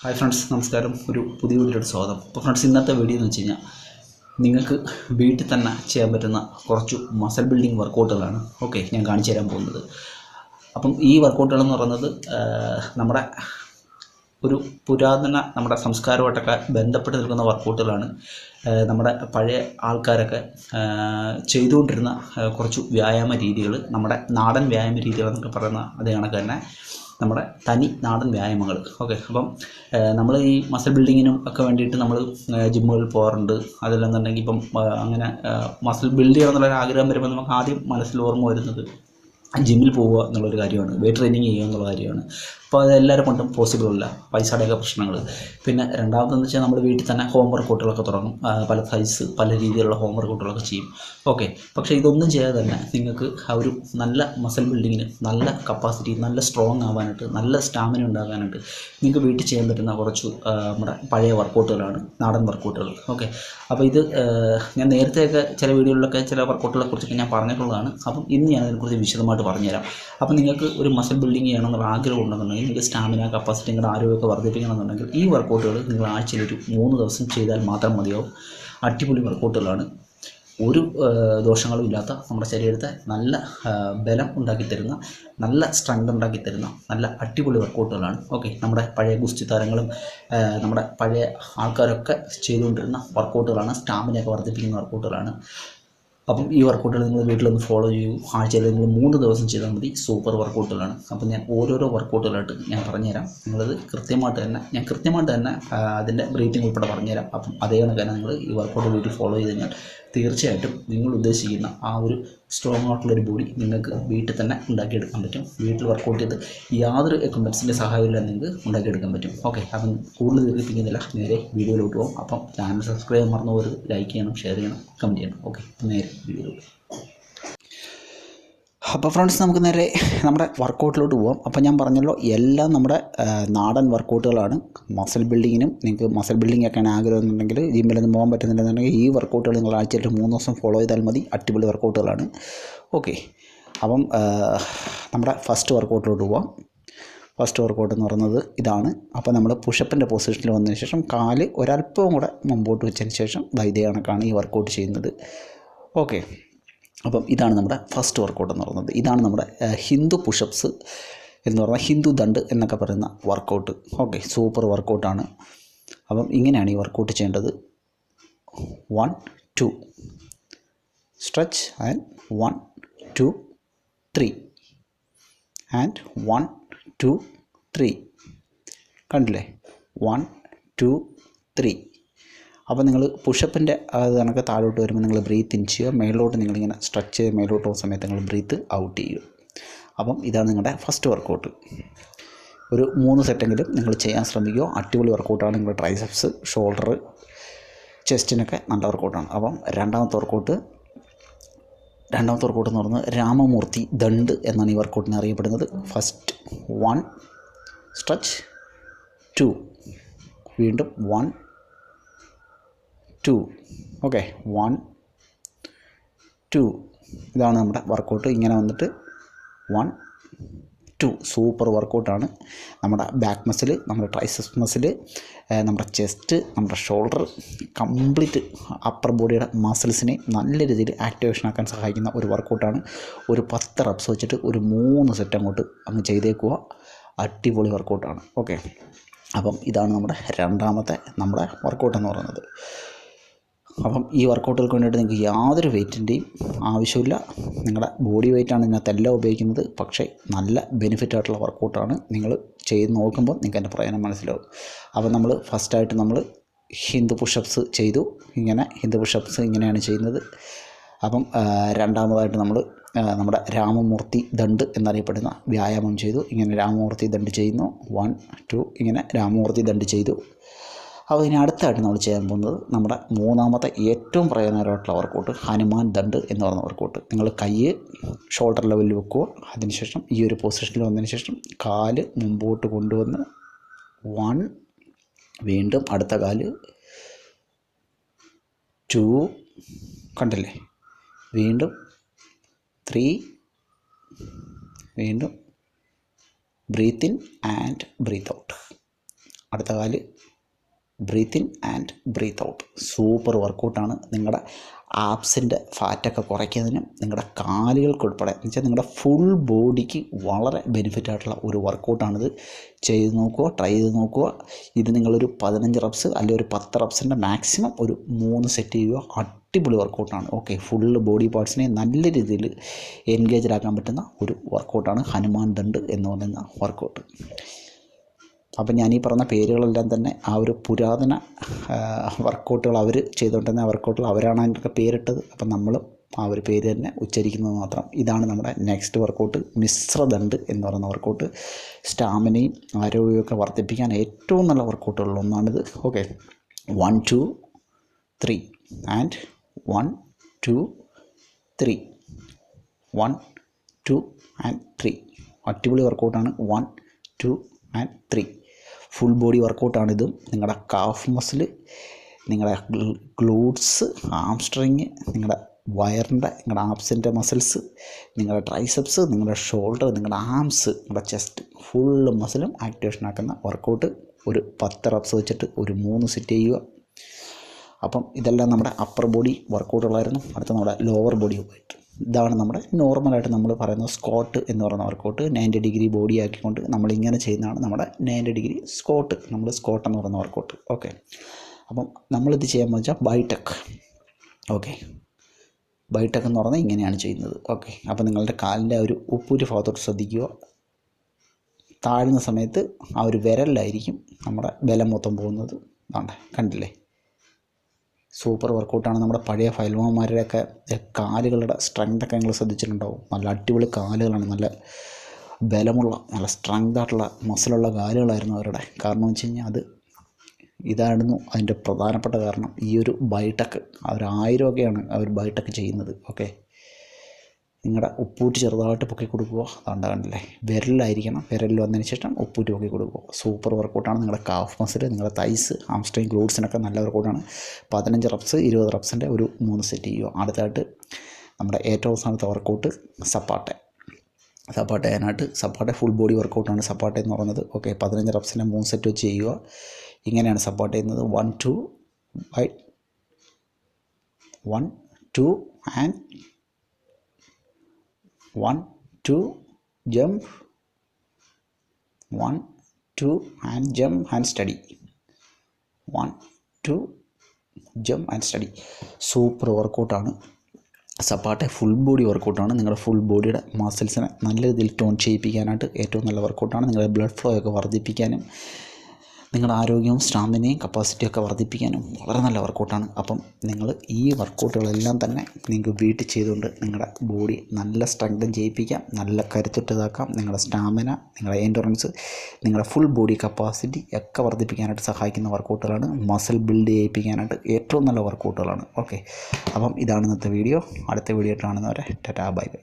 Hi friends, നമസ്കാരം. ഒരു പുതിയ വീഡിയോയുടെ സ്വാഗതം. അപ്പോൾ ഫ്രണ്ട്സ്, ഇന്നത്തെ വീഡിയോ എന്ന് വെച്ച് കഴിഞ്ഞാൽ നിങ്ങൾക്ക് വീട്ടിൽ തന്നെ ചെയ്യാൻ പറ്റുന്ന കുറച്ച് മസിൽ ബിൽഡിംഗ് വർക്കൗട്ടുകളാണ് ഞാൻ കാണിച്ചു തരാൻ പോകുന്നത്. അപ്പം ഈ വർക്കൗട്ടുകളെന്ന് പറയുന്നത് നമ്മുടെ ഒരു പുരാതന നമ്മുടെ സംസ്കാരമായിട്ടൊക്കെ ബന്ധപ്പെട്ട് നിൽക്കുന്ന വർക്കൗട്ടുകളാണ്. നമ്മുടെ പഴയ ആൾക്കാരൊക്കെ ചെയ്തുകൊണ്ടിരുന്ന കുറച്ച് വ്യായാമ രീതികൾ, നമ്മുടെ നാടൻ വ്യായാമ രീതികളെന്നൊക്കെ പറയുന്ന അതേ കണക്ക് തന്നെ നമ്മുടെ തനി നാടൻ വ്യായാമങ്ങൾ. അപ്പം നമ്മൾ ഈ മസിൽ ബിൽഡിങ്ങിനും ഒക്കെ വേണ്ടിയിട്ട് നമ്മൾ ജിമ്മുകളിൽ പോകാറുണ്ട്. അതില്ലെന്നുണ്ടെങ്കിൽ ഇപ്പം അങ്ങനെ മസിൽ ബിൽഡ് ചെയ്യണം എന്നുള്ളൊരു ആഗ്രഹം വരുമ്പോൾ നമുക്ക് ആദ്യം മനസ്സിൽ ഓർമ്മ വരുന്നത് ജിമ്മിൽ പോവുക എന്നുള്ളൊരു കാര്യമാണ്, വെയ്റ്റ് ട്രെയിനിങ് ചെയ്യുക എന്നുള്ള കാര്യമാണ്. അപ്പോൾ അത് എല്ലാവരും കൊണ്ടും പോസിബിൾ അല്ല, പൈസയുടെയൊക്കെ പ്രശ്നങ്ങൾ. പിന്നെ രണ്ടാമതെന്ന് വെച്ചാൽ നമ്മൾ വീട്ടിൽ തന്നെ ഹോം വർക്കൗട്ടുകളൊക്കെ തുടങ്ങും. പല സൈസ് പല രീതിയിലുള്ള ഹോം വർക്കൗട്ടുകളൊക്കെ ചെയ്യും. പക്ഷേ ഇതൊന്നും ചെയ്യാതെ തന്നെ നിങ്ങൾക്ക് ആ ഒരു നല്ല മസിൽ ബിൽഡിങ്ങിന്, നല്ല കപ്പാസിറ്റി, നല്ല സ്ട്രോങ് ആവാനായിട്ട്, നല്ല സ്റ്റാമിന ഉണ്ടാകാനായിട്ട് നിങ്ങൾക്ക് വീട്ടിൽ ചെയ്യാൻ പറ്റുന്ന കുറച്ച് നമ്മുടെ പഴയ വർക്കൗട്ടുകളാണ്, നാടൻ വർക്കൗട്ടുകൾ. അപ്പോൾ ഇത് ഞാൻ നേരത്തെയൊക്കെ ചില വീഡിയോകളിലൊക്കെ ചില വർക്കൗട്ടുകളെ കുറിച്ചൊക്കെ ഞാൻ പറഞ്ഞിട്ടുള്ളതാണ്. അപ്പം ഇന്ന് ഞാൻ അതിനെക്കുറിച്ച് വിശദമായിട്ട് പറഞ്ഞുതരാം. അപ്പം നിങ്ങൾക്ക് ഒരു മസിൽ ബിൽഡിങ് ചെയ്യണമെന്നുള്ള ആഗ്രഹം ഉണ്ടെന്നുണ്ടെങ്കിൽ, നിങ്ങൾക്ക് സ്റ്റാമിന, കപ്പാസിറ്റി, നിങ്ങളുടെ ആരോഗ്യമൊക്കെ വർദ്ധിപ്പിക്കണമെന്നുണ്ടെങ്കിൽ ഈ വർക്കൗട്ടുകൾ നിങ്ങൾ ആഴ്ചയിൽ ഒരു 3 ദിവസം ചെയ്താൽ മാത്രം മതിയാവും. അടിപൊളി വർക്കൗട്ടുകളാണ്. ഒരു ദോഷങ്ങളും ഇല്ലാത്ത, നമ്മുടെ ശരീരത്തെ നല്ല ബലം ഉണ്ടാക്കിത്തരുന്ന, നല്ല സ്ട്രെങ്ത് ഉണ്ടാക്കിത്തരുന്ന നല്ല അടിപൊളി വർക്കൗട്ടുകളാണ്. നമ്മുടെ പഴയ ഗുസ്തി താരങ്ങളും നമ്മുടെ പഴയ ആൾക്കാരൊക്കെ ചെയ്തുകൊണ്ടിരുന്ന വർക്കൗട്ടുകളാണ്. സ്റ്റാമിനയൊക്കെ വർദ്ധിപ്പിക്കുന്ന വർക്കൗട്ടുകളാണ്. അപ്പം ഈ വർക്കൗട്ടുകൾ നിങ്ങൾ വീട്ടിലൊന്ന് ഫോളോ ചെയ്യൂ. ആഴ്ചയിൽ നിങ്ങൾ 3 ദിവസം ചെയ്താൽ മതി. സൂപ്പർ വർക്കൗട്ടുകളാണ്. അപ്പം ഞാൻ ഓരോരോ വർക്കൗട്ടുകളായിട്ട് ഞാൻ പറഞ്ഞുതരാം. നിങ്ങളത് കൃത്യമായിട്ട് തന്നെ അതിൻ്റെ ബ്രീത്തിങ് ഉൾപ്പെടെ പറഞ്ഞുതരാം. അപ്പം അതേ കണക്ക് തന്നെ നിങ്ങൾ ഈ വർക്കൗട്ട് വീട്ടിൽ ഫോളോ ചെയ്ത് കഴിഞ്ഞാൽ തീർച്ചയായിട്ടും നിങ്ങൾ ഉദ്ദേശിക്കുന്ന ആ ഒരു സ്ട്രോങ് ആയിട്ടുള്ളൊരു ബോഡി നിങ്ങൾക്ക് വീട്ടിൽ തന്നെ ഉണ്ടാക്കിയെടുക്കാൻ പറ്റും. വീട്ടിൽ വർക്കൗട്ട് ചെയ്ത് യാതൊരു എക്യുപ്മെൻറ്റ്സിൻ്റെ സഹായമില്ല നിങ്ങൾക്ക് ഉണ്ടാക്കിയെടുക്കാൻ പറ്റും. അപ്പം കൂടുതൽ ദീർഘിപ്പിക്കുന്നില്ല, നേരെ വീഡിയോയിലോട്ട് പോകും. അപ്പം ചാനൽ സബ്സ്ക്രൈബ് ചെയ്യാൻ മറന്നു പോകരുത്. ലൈക്ക് ചെയ്യണം, ഷെയർ ചെയ്യണം, കമൻറ്റ് ചെയ്യണം. നേരെ വീഡിയോയിലോട്ട്. അപ്പോൾ ഫ്രണ്ട്സ്, നമുക്ക് നേരെ നമ്മുടെ വർക്കൗട്ടിലോട്ട് പോകാം. അപ്പോൾ ഞാൻ പറഞ്ഞല്ലോ, എല്ലാം നമ്മുടെ നാടൻ വർക്കൗട്ടുകളാണ്. മസിൽ ബിൽഡിങ്ങിനും, നിങ്ങൾക്ക് മസിൽ ബിൽഡിംഗ് ഒക്കെയാണ് ആഗ്രഹം എന്നുണ്ടെങ്കിൽ, ജിമ്മിലൊന്നും പോകാൻ പറ്റുന്നില്ലെന്നുണ്ടെങ്കിൽ ഈ വർക്കൗട്ടുകൾ നിങ്ങൾ ആഴ്ചയിൽ 3 ദിവസം ഫോളോ ചെയ്താൽ മതി. അടിപൊളി വർക്കൗട്ടുകളാണ്. അപ്പം നമ്മുടെ ഫസ്റ്റ് വർക്കൗട്ടിലോട്ട് പോകാം. ഫസ്റ്റ് വർക്കൗട്ട് എന്ന് പറയുന്നത് ഇതാണ്. അപ്പോൾ നമ്മൾ പുഷപ്പിൻ്റെ പൊസിഷനിൽ വന്നതിന് ശേഷം കാല് ഒരല്പവും കൂടെ മുമ്പോട്ട് വെച്ചതിന് ശേഷം ഇതേ കണക്കാണ് ഈ വർക്കൗട്ട് ചെയ്യുന്നത്. അപ്പം ഇതാണ് നമ്മുടെ ഫസ്റ്റ് വർക്കൗട്ട് എന്ന് പറയുന്നത്. ഇതാണ് നമ്മുടെ ഹിന്ദു പുഷപ്സ് എന്ന് പറഞ്ഞാൽ ഹിന്ദു ദണ്ഡ് എന്നൊക്കെ പറയുന്ന വർക്കൗട്ട്. സൂപ്പർ വർക്കൗട്ടാണ്. അപ്പം ഇങ്ങനെയാണ് ഈ വർക്കൗട്ട് ചെയ്യേണ്ടത്. 1 2 സ്ട്രെച്ച് ആൻഡ് 1 2 3 ആൻഡ് 1 2 3. കണ്ടില്ലേ? 1 2 3. അപ്പോൾ നിങ്ങൾ പുഷപ്പിൻ്റെ അത് കണക്ക് താഴോട്ട് വരുമ്പോൾ നിങ്ങൾ ബ്രീത്ത് ഇൻ ചെയ്യുക. മേലോട്ട് നിങ്ങളിങ്ങനെ സ്ട്രെച്ച് ചെയ്ത് മേലോട്ട് പോകുന്ന സമയത്ത് നിങ്ങൾ ബ്രീത്ത് ഔട്ട് ചെയ്യുക. അപ്പം ഇതാണ് നിങ്ങളുടെ ഫസ്റ്റ് വർക്കൗട്ട്. ഒരു 3 സെറ്റെങ്കിലും നിങ്ങൾ ചെയ്യാൻ ശ്രമിക്കുക. അടിപൊളി വർക്കൗട്ടാണ്. നിങ്ങളുടെ ട്രൈസെപ്സ്, ഷോൾഡർ, ചെസ്റ്റിനൊക്കെ നല്ല വർക്കൗട്ടാണ്. അപ്പം രണ്ടാമത്തെ വർക്കൗട്ട് എന്ന് പറയുന്നത് രാമമൂർത്തി ദണ്ഡ് എന്നാണ് ഈ വർക്കൗട്ടിനെ അറിയപ്പെടുന്നത്. ഫസ്റ്റ് 1 സ്ട്രെച്ച് 2, വീണ്ടും 1 2. 1 2. ഇതാണ് നമ്മുടെ വർക്കൗട്ട്. ഇങ്ങനെ വന്നിട്ട് 1 2. സൂപ്പർ വർക്കൗട്ടാണ്. നമ്മുടെ ബാക്ക് മസിൽ, നമ്മുടെ ട്രൈസെപ്സ് മസിൽ, നമ്മുടെ ചെസ്റ്റ്, നമ്മുടെ ഷോൾഡർ, കംപ്ലീറ്റ് അപ്പർ ബോഡിയുടെ മസിൽസിനെ നല്ല രീതിയിൽ ആക്ടിവേഷൻ ആക്കാൻ സഹായിക്കുന്ന ഒരു വർക്കൗട്ടാണ്. ഒരു 10 റെപ്സ് വെച്ചിട്ട് ഒരു 3 സെറ്റ് അങ്ങോട്ട് അങ്ങ് ചെയ്തേക്കുക. അടിപൊളി വർക്കൗട്ടാണ്. അപ്പം ഇതാണ് നമ്മുടെ രണ്ടാമത്തെ നമ്മുടെ വർക്കൗട്ട് എന്ന് പറയുന്നത്. അപ്പം ഈ വർക്കൗട്ടുകൾക്ക് വേണ്ടിയിട്ട് നിങ്ങൾക്ക് യാതൊരു വെയ്റ്റിൻ്റെയും ആവശ്യമില്ല. നിങ്ങളുടെ ബോഡി വെയ്റ്റാണ് ഇതിനകത്തെല്ലാം ഉപയോഗിക്കുന്നത്. പക്ഷേ നല്ല ബെനിഫിറ്റായിട്ടുള്ള വർക്കൗട്ടാണ്. നിങ്ങൾ ചെയ്ത് നോക്കുമ്പോൾ നിങ്ങൾക്ക് അതിൻ്റെ പ്രയോജനം മനസ്സിലാവും. അപ്പം നമ്മൾ ഫസ്റ്റായിട്ട് നമ്മൾ ഹിന്ദു പുഷപ്സ് ചെയ്തു. ഹിന്ദു പുഷപ്സ് ഇങ്ങനെയാണ് ചെയ്യുന്നത്. അപ്പം രണ്ടാമതായിട്ട് നമ്മൾ നമ്മുടെ രാമമൂർത്തി ദണ്ഡ് എന്നറിയപ്പെടുന്ന വ്യായാമം ചെയ്തു. ഇങ്ങനെ രാമമൂർത്തി ദണ്ഡ് ചെയ്യുന്നു. 1 2 ഇങ്ങനെ രാമമൂർത്തി ദണ്ഡ് ചെയ്തു. അപ്പോൾ ഇനി അടുത്തായിട്ട് നമ്മൾ ചെയ്യാൻ പോകുന്നത് നമ്മുടെ മൂന്നാമത്തെ ഏറ്റവും പ്രയോജനകരമായിട്ടുള്ള വർക്കൗട്ട്, ഹനുമാൻ ദണ്ഡ് എന്ന് പറയുന്ന വർക്കൗട്ട്. നിങ്ങൾ കൈ ഷോൾഡർ ലെവലിൽ വെക്കുക. അതിനുശേഷം ഈ ഒരു പൊസിഷനിൽ വന്നതിന് ശേഷം കാല് മുമ്പോട്ട് കൊണ്ടുവന്ന് 1, വീണ്ടും അടുത്ത കാല് 2, കണ്ടില്ലേ? വീണ്ടും 3, വീണ്ടും breathe in and breathe out. അടുത്ത കാല് breathe in and breathe out. Super വർക്കൗട്ടാണ്. നിങ്ങളുടെ ആപ്സിൻ്റെ ഫാറ്റൊക്കെ കുറയ്ക്കുന്നതിനും നിങ്ങളുടെ കാലുകൾക്കുൾപ്പെടെ എന്ന് വെച്ചാൽ നിങ്ങളുടെ ഫുൾ ബോഡിക്ക് വളരെ ബെനിഫിറ്റ് ആയിട്ടുള്ള ഒരു വർക്കൗട്ടാണിത്. ചെയ്ത് നോക്കുക, ട്രൈ ചെയ്ത് നോക്കുക. ഇത് നിങ്ങളൊരു 15 റെപ്സ് അല്ലെങ്കിൽ ഒരു 10 റെപ്സിൻ്റെ മാക്സിമം ഒരു 3 സെറ്റ് ചെയ്യുക. അടിപൊളി വർക്കൗട്ടാണ്. ഓക്കെ, ഫുള്ള് ബോഡി പാർട്സിനെ നല്ല രീതിയിൽ എൻഗേജ്ഡാക്കാൻ പറ്റുന്ന ഒരു വർക്കൗട്ടാണ് ഹനുമാൻ ദണ്ഡ് എന്ന് പറയുന്ന വർക്കൗട്ട്. അപ്പം ഞാൻ ഈ പറഞ്ഞ പേരുകളെല്ലാം തന്നെ ആ ഒരു പുരാതന വർക്കൗട്ടുകൾ അവർ ചെയ്തുകൊണ്ടിരുന്ന വർക്കൗട്ടുകൾ അവരാണ് അതിൻ്റെയൊക്കെ പേരിട്ടത്. അപ്പം നമ്മൾ ആ ഒരു പേര് തന്നെ ഉച്ചരിക്കുന്നത് മാത്രം. ഇതാണ് നമ്മുടെ നെക്സ്റ്റ് വർക്കൗട്ട്, മിശ്രദണ്ഡ് എന്ന് പറയുന്ന വർക്കൗട്ട്. സ്റ്റാമിനയും ആരോഗ്യമൊക്കെ വർദ്ധിപ്പിക്കാൻ ഏറ്റവും നല്ല വർക്കൗട്ടുകളിൽ ഒന്നാണിത്. Okay, 1 2 3 and 1 2 3 1 2 and 3. അടിപൊളി വർക്കൗട്ടാണ്. 1 2 ആൻഡ് 3 ഫുൾ ബോഡി വർക്കൗട്ടാണിതും. നിങ്ങളുടെ കാഫ് മസിൽ, നിങ്ങളുടെ ഗ്ലൂട്ട്സ്, ആംസ്ട്രിങ്, നിങ്ങളുടെ വയറിൻ്റെ, നിങ്ങളുടെ ആപ്സിൻ്റെ മസിൽസ്, നിങ്ങളുടെ ട്രൈസെപ്സ്, നിങ്ങളുടെ ഷോൾഡർ, നിങ്ങളുടെ ആംസ്, നിങ്ങളുടെ ചെസ്റ്റ്, ഫുള്ള് മസിലും ആക്ടിവേഷൻ ആക്കുന്ന വർക്കൗട്ട്. ഒരു 10 റെപ്സ് വെച്ചിട്ട് ഒരു 3 സെറ്റ് ചെയ്യുക. അപ്പം ഇതെല്ലാം നമ്മുടെ അപ്പർ ബോഡി വർക്കൗട്ടുകളായിരുന്നു. അടുത്ത നമ്മുടെ ലോവർ ബോഡി വർക്കൗട്ട്. ഇതാണ് നമ്മുടെ നോർമലായിട്ട് നമ്മൾ പറയുന്ന സ്ക്വാട്ട് എന്ന് പറയുന്ന വർക്കൗട്ട്. 90 ഡിഗ്രി ബോഡി ആക്കിക്കൊണ്ട് നമ്മളിങ്ങനെ ചെയ്യുന്നതാണ് നമ്മുടെ 90 ഡിഗ്രി സ്ക്വാട്ട്. നമ്മൾ സ്ക്വാട്ട് എന്ന് പറയുന്ന വർക്കൗട്ട്. ഓക്കെ, അപ്പം നമ്മളിത് ചെയ്യാൻ വെച്ചാൽ ബൈടെക്. ഓക്കെ, ബൈടെക് എന്ന് പറഞ്ഞാൽ ഇങ്ങനെയാണ് ചെയ്യുന്നത്. ഓക്കെ, അപ്പോൾ നിങ്ങളുടെ കാലിൻ്റെ ആ ഒരു ഉപ്പൂരി ഭാഗത്തോട്ട് ശ്രദ്ധിക്കുക. താഴുന്ന സമയത്ത് ആ ഒരു വിരലിലായിരിക്കും നമ്മുടെ ബലം മൊത്തം പോകുന്നത്. കണ്ടില്ലേ? സൂപ്പർ വർക്കൗട്ടാണ്. നമ്മുടെ പഴയ ഫൈൽമാന്മാരുടെയൊക്കെ കാലുകളുടെ സ്ട്രെങ്തൊക്കെ നിങ്ങൾ ശ്രദ്ധിച്ചിട്ടുണ്ടാവും. നല്ല അടിപൊളി കാലുകളാണ്, നല്ല ബലമുള്ള, നല്ല സ്ട്രെങ്ത് ആയിട്ടുള്ള മസിലുള്ള കാലുകളായിരുന്നു അവരുടെ. കാരണം എന്ന് വെച്ച് കഴിഞ്ഞാൽ ഇതായിരുന്നു അതിൻ്റെ പ്രധാനപ്പെട്ട കാരണം. ഈ ഒരു ബൈടെക് അവർ 1000 അവർ ബൈടെക് ചെയ്യുന്നത്. ഓക്കെ, നിങ്ങളുടെ ഉപ്പൂറ്റി ചെറുതായിട്ട് പൊക്കി കൊടുക്കുക. കണ്ടില്ലേ? വിരലിലായിരിക്കണം. വിരലിൽ വന്നതിന് ശേഷം ഉപ്പൂറ്റി പൊക്കി കൊടുക്കുക. സൂപ്പർ വർക്കൗട്ടാണ്. നിങ്ങളുടെ കാഫ് മസിൽ, നിങ്ങളുടെ തൈസ്, ഹാംസ്ട്രിങ്, ഗ്ലൂട്ട്സിനൊക്കെ നല്ല വർക്കൗട്ടാണ്. 15 റെപ്സ് 20 റെപ്സിൻ്റെ ഒരു 3 സെറ്റ് ചെയ്യുക. അടുത്തായിട്ട് നമ്മുടെ ഏറ്റവും അവസാനത്തെ വർക്കൗട്ട് സപ്പാട്ടെ. സപ്പാട്ടെ ചെയ്യാനായിട്ട് സപ്പാട്ടെ ഫുൾ ബോഡി വർക്കൗട്ടാണ് സപ്പാട്ടെ എന്ന് പറയുന്നത്. ഓക്കെ, 15 റെപ്സിൻ്റെ 3 സെറ്റ് വെച്ച് ചെയ്യുക. ഇങ്ങനെയാണ് സപ്പാട്ടെ ചെയ്യുന്നത്. 1 2 1 2 and 1 2 jump 1 2 and jump and steady 1 2 jump and steady. Super വർക്കൗട്ടാണ്. സപ്പാട്ടെ ഫുൾ ബോഡി വർക്കൗട്ടാണ്. നിങ്ങളുടെ ഫുൾ ബോഡിയുടെ മസിൽസിനെ നല്ല രീതിയിൽ ടോൺ ചെയ്യിപ്പിക്കാനായിട്ട് ഏറ്റവും നല്ല വർക്കൗട്ടാണ്. നിങ്ങളുടെ ബ്ലഡ് ഫ്ലോ ഒക്കെ വർദ്ധിപ്പിക്കാനും നിങ്ങളുടെ ആരോഗ്യവും സ്റ്റാമിനയും കപ്പാസിറ്റിയൊക്കെ വർദ്ധിപ്പിക്കാനും വളരെ നല്ല വർക്കൗട്ടാണ്. അപ്പം നിങ്ങൾ ഈ വർക്കൗട്ടുകളെല്ലാം തന്നെ നിങ്ങൾക്ക് വീട്ടിൽ ചെയ്തുകൊണ്ട് നിങ്ങളുടെ ബോഡി നല്ല സ്ട്രെങ്തൻ ചെയ്യിപ്പിക്കാം, നല്ല കരുത്തുറ്റതാക്കാം. നിങ്ങളുടെ സ്റ്റാമിന, നിങ്ങളുടെ എൻഡുറൻസ്, നിങ്ങളുടെ ഫുൾ ബോഡി കപ്പാസിറ്റി ഒക്കെ വർദ്ധിപ്പിക്കാനായിട്ട് സഹായിക്കുന്ന വർക്കൗട്ടുകളാണ്. മസിൽ ബിൽഡ് ചെയ്യിപ്പിക്കാനായിട്ട് ഏറ്റവും നല്ല വർക്കൗട്ടുകളാണ്. ഓക്കെ, അപ്പം ഇതാണ് ഇന്നത്തെ വീഡിയോ. അടുത്ത വീഡിയോ ആയിട്ട് കാണുന്നവരെ ടാറ്റാ ബൈ ബൈ.